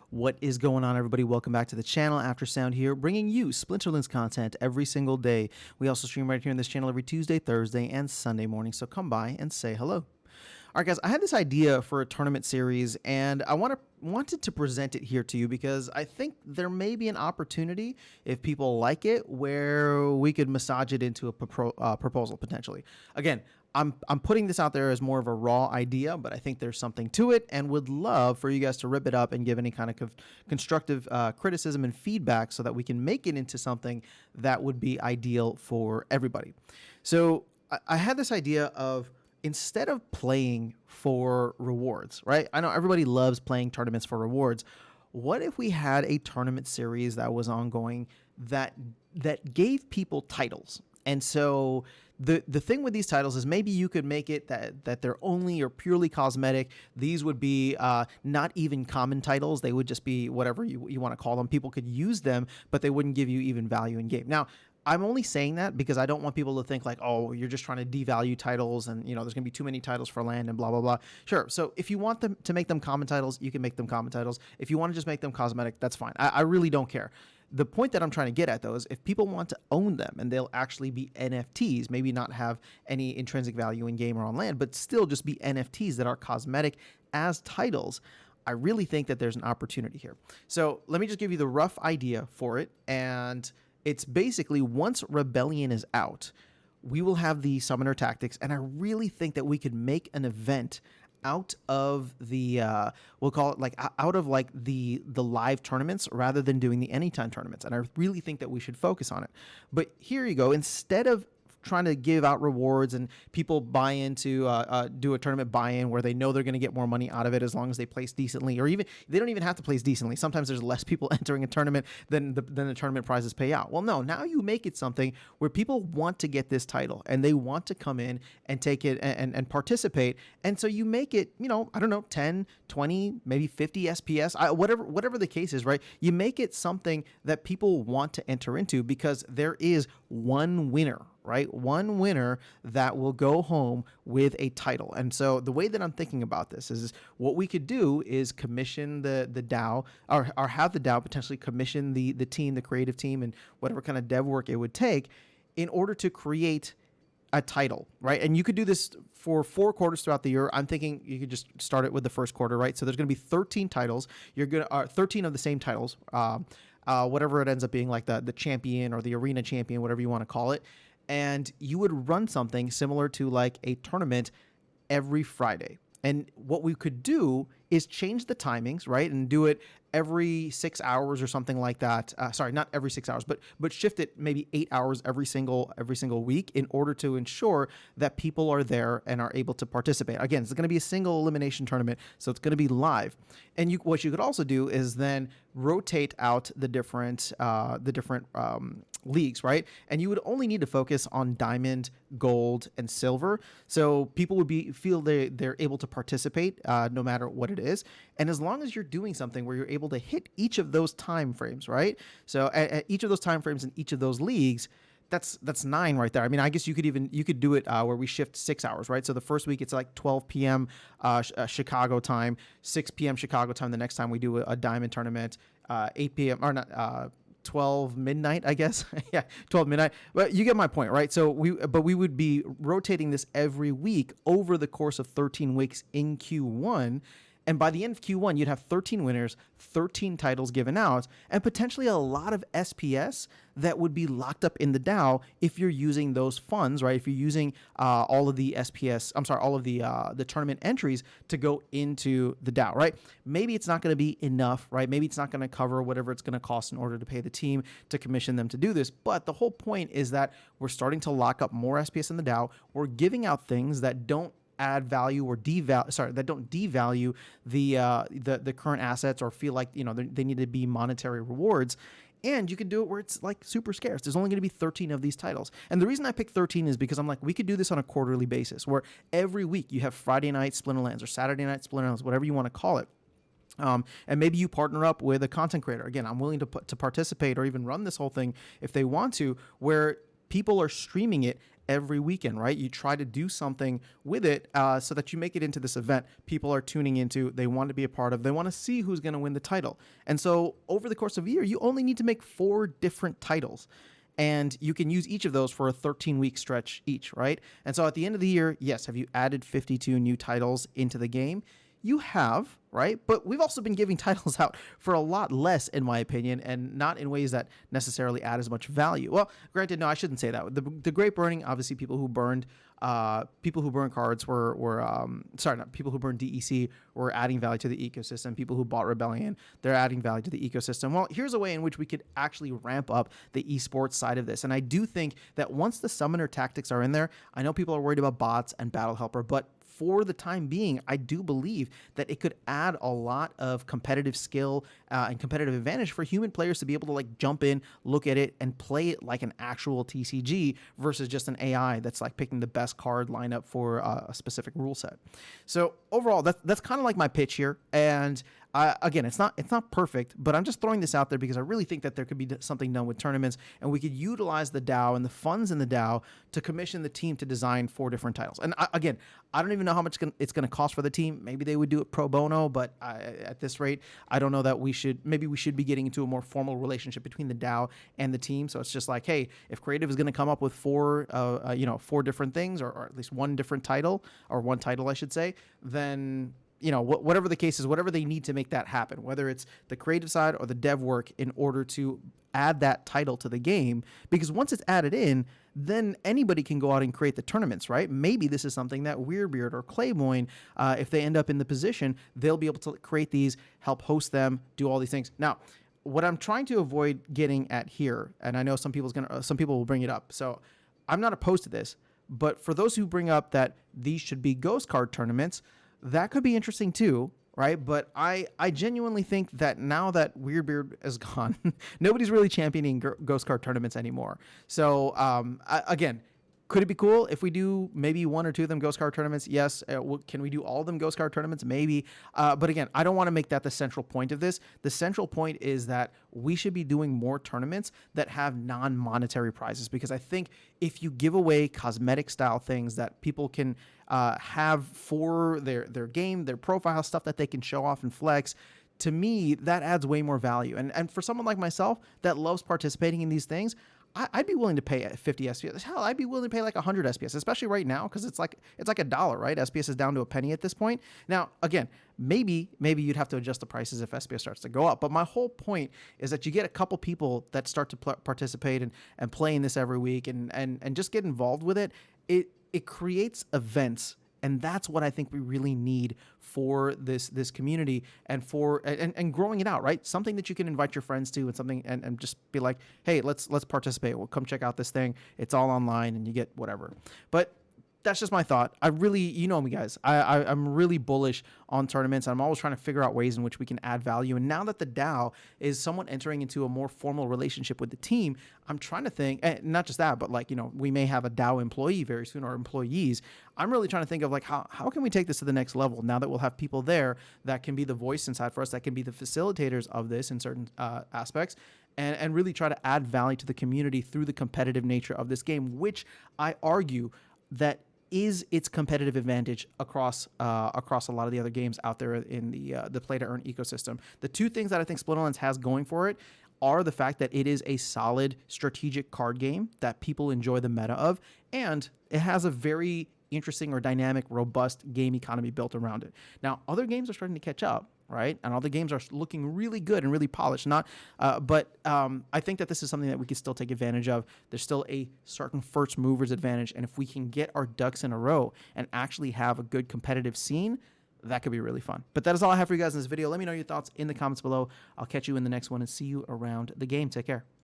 What is going on, everybody? Welcome back to the channel. Aftersound here, bringing you Splinterlands content every single day. We also stream right here on this channel every Tuesday, Thursday, and Sunday morning, so come by and say hello. All right, guys, I had this idea for a tournament series, and I wanted to present it here to you because I think there may be an opportunity, if people like it, where we could massage it into a proposal potentially. Again, I'm putting this out there as more of a raw idea, but I think there's something to it and would love for you guys to rip it up and give any kind of constructive criticism and feedback so that we can make it into something that would be ideal for everybody. So I had this idea of, instead of playing for rewards, right? I know everybody loves playing tournaments for rewards. What if we had a tournament series that was ongoing that gave people titles? And so the thing with these titles is maybe you could make it that they're only or purely cosmetic. These would be not even common titles. They would just be whatever you want to call them. People could use them, but they wouldn't give you even value in game. Now, I'm only saying that because I don't want people to think like, oh, you're just trying to devalue titles and, you know, there's going to be too many titles for land and blah, blah, blah. Sure. So if you want them to make them common titles, you can make them common titles. If you want to just make them cosmetic, that's fine. I really don't care. The point that I'm trying to get at, though, is if people want to own them and they'll actually be NFTs, maybe not have any intrinsic value in game or on land, but still just be NFTs that are cosmetic as titles, I really think that there's an opportunity here. So let me just give you the rough idea for it. And it's basically, once Rebellion is out, we will have the Summoner Tactics, and I really think that we could make an event out of the we'll call it like out of like the live tournaments rather than doing the anytime tournaments, and I really think that we should focus on it. But here you go, instead of trying to give out rewards and people buy into do a tournament buy-in where they know they're going to get more money out of it as long as they place decently, or even they don't even have to place decently. Sometimes there's less people entering a tournament than the tournament prizes pay out. Well, no, now you make it something where people want to get this title and they want to come in and take it and participate. And so you make it, you know, I don't know, 10, 20, maybe 50 SPS, whatever the case is, right? You make it something that people want to enter into because there is one winner, right? One winner that will go home with a title. And so the way that I'm thinking about this is what we could do is commission the DAO or have the DAO potentially commission the team, the creative team, and whatever kind of dev work it would take in order to create a title, right? And you could do this for 4 quarters throughout the year. I'm thinking you could just start it with the first quarter, right? So there's going to be 13 titles. You're going to 13 of the same titles, whatever it ends up being, like the champion or the arena champion, whatever you want to call it. And you would run something similar to like a tournament every Friday. And what we could do is change the timings, right? And do it every 6 hours or something like that. Sorry, not every 6 hours, but shift it maybe 8 hours every single week in order to ensure that people are there and are able to participate. Again, it's going to be a single elimination tournament, so it's going to be live. And what you could also do is then rotate out the different leagues, right? And you would only need to focus on diamond, gold, and silver. So people would feel they're able to participate no matter what it is. And as long as you're doing something where you're able to hit each of those time frames, right? So at each of those time frames in each of those leagues, that's 9 right there. I mean, I guess you could do it where we shift 6 hours, right? So the first week it's like 12 p.m. Chicago time, 6 p.m. Chicago time. The next time we do a diamond tournament, 8 p.m. or not. 12 midnight, I guess. Yeah, 12 midnight. But you get my point, right? So we would be rotating this every week over the course of 13 weeks in Q1. And by the end of Q1, you'd have 13 winners, 13 titles given out, and potentially a lot of SPS that would be locked up in the DAO if you're using those funds, right? If you're using all of the the tournament entries to go into the DAO, right? Maybe it's not going to be enough, right? Maybe it's not going to cover whatever it's going to cost in order to pay the team to commission them to do this. But the whole point is that we're starting to lock up more SPS in the DAO. We're giving out things that don't add value or that don't devalue the current assets or feel like, you know, they need to be monetary rewards. And you can do it where it's like super scarce. There's only going to be 13 of these titles. And the reason I picked 13 is because I'm like, we could do this on a quarterly basis where every week you have Friday night Splinterlands or Saturday night Splinterlands, whatever you want to call it. And maybe you partner up with a content creator. Again, I'm willing to participate or even run this whole thing if they want to, where people are streaming it every weekend, right? You try to do something with it so that you make it into this event people are tuning into, they want to be a part of, they want to see who's going to win the title. And so over the course of a year, you only need to make 4 different titles. And you can use each of those for a 13-week stretch each, right? And so at the end of the year, yes, have you added 52 new titles into the game? You have, right? But we've also been giving titles out for a lot less, in my opinion, and not in ways that necessarily add as much value. Well, granted, no, I shouldn't say that. The Great Burning, obviously, people who burned cards were sorry, not people who burned DEC were adding value to the ecosystem. People who bought Rebellion, they're adding value to the ecosystem. Well, here's a way in which we could actually ramp up the esports side of this. And I do think that once the summoner tactics are in there, I know people are worried about bots and Battle Helper, but for the time being, I do believe that it could add a lot of competitive skill and competitive advantage for human players to be able to like jump in, look at it, and play it like an actual TCG versus just an AI that's like picking the best card lineup for a specific rule set. So overall, that's kind of like my pitch here. And again, it's not perfect, but I'm just throwing this out there because I really think that there could be something done with tournaments, and we could utilize the DAO and the funds in the DAO to commission the team to design 4 different titles. And again, I don't even know how much it's going to cost for the team. Maybe they would do it pro bono, but at this rate, I don't know that we should be getting into a more formal relationship between the DAO and the team. So it's just like, hey, if creative is going to come up with 4 different things, or at least one different title, or one title, I should say, then whatever the case is, whatever they need to make that happen, whether it's the creative side or the dev work in order to add that title to the game, because once it's added in, then anybody can go out and create the tournaments, right? Maybe this is something that Weirdbeard or Claymoin, if they end up in the position, they'll be able to create these, help host them, do all these things. Now, what I'm trying to avoid getting at here, and I know some people will bring it up, so I'm not opposed to this, but for those who bring up that these should be ghost card tournaments, that could be interesting too, right? But I genuinely think that now that Weirdbeard is gone, nobody's really championing ghost card tournaments anymore. So again, could it be cool if we do maybe 1 or 2 of them ghost card tournaments? Yes. Can we do all of them ghost card tournaments? Maybe. But again, I don't want to make that the central point of this. The central point is that we should be doing more tournaments that have non-monetary prizes, because I think if you give away cosmetic style things that people can have for their game, their profile, stuff that they can show off and flex, to me, that adds way more value. And for someone like myself that loves participating in these things, I'd be willing to pay 50 SPS. Hell, I'd be willing to pay like 100 SPS, especially right now, because it's like $1, right? SPS is down to a penny at this point. Now, again, maybe you'd have to adjust the prices if SPS starts to go up. But my whole point is that you get a couple people that start to participate and play in this every week and just get involved with it. It creates events. And that's what I think we really need for this community and for and growing it out, right? Something that you can invite your friends to, and something and just be like, hey, let's participate. We'll come check out this thing. It's all online and you get whatever. But that's just my thought. I really, you know me, guys. I'm really bullish on tournaments. I'm always trying to figure out ways in which we can add value. And now that the DAO is someone entering into a more formal relationship with the team, I'm trying to think, and not just that, but like, we may have a DAO employee very soon, or employees. I'm really trying to think of like, how can we take this to the next level now that we'll have people there that can be the voice inside for us, that can be the facilitators of this in certain aspects, and really try to add value to the community through the competitive nature of this game, which I argue that is its competitive advantage across a lot of the other games out there in the play to earn ecosystem. The 2 things that I think Splinterlands has going for it are the fact that it is a solid strategic card game that people enjoy the meta of, and it has a very interesting or dynamic, robust game economy built around it. Now, other games are starting to catch up, right? And all the games are looking really good and really polished. But I think that this is something that we can still take advantage of. There's still a certain first movers advantage, and if we can get our ducks in a row and actually have a good competitive scene, that could be really fun. But that is all I have for you guys in this video. Let me know your thoughts in the comments below. I'll catch you in the next one and see you around the game. Take care.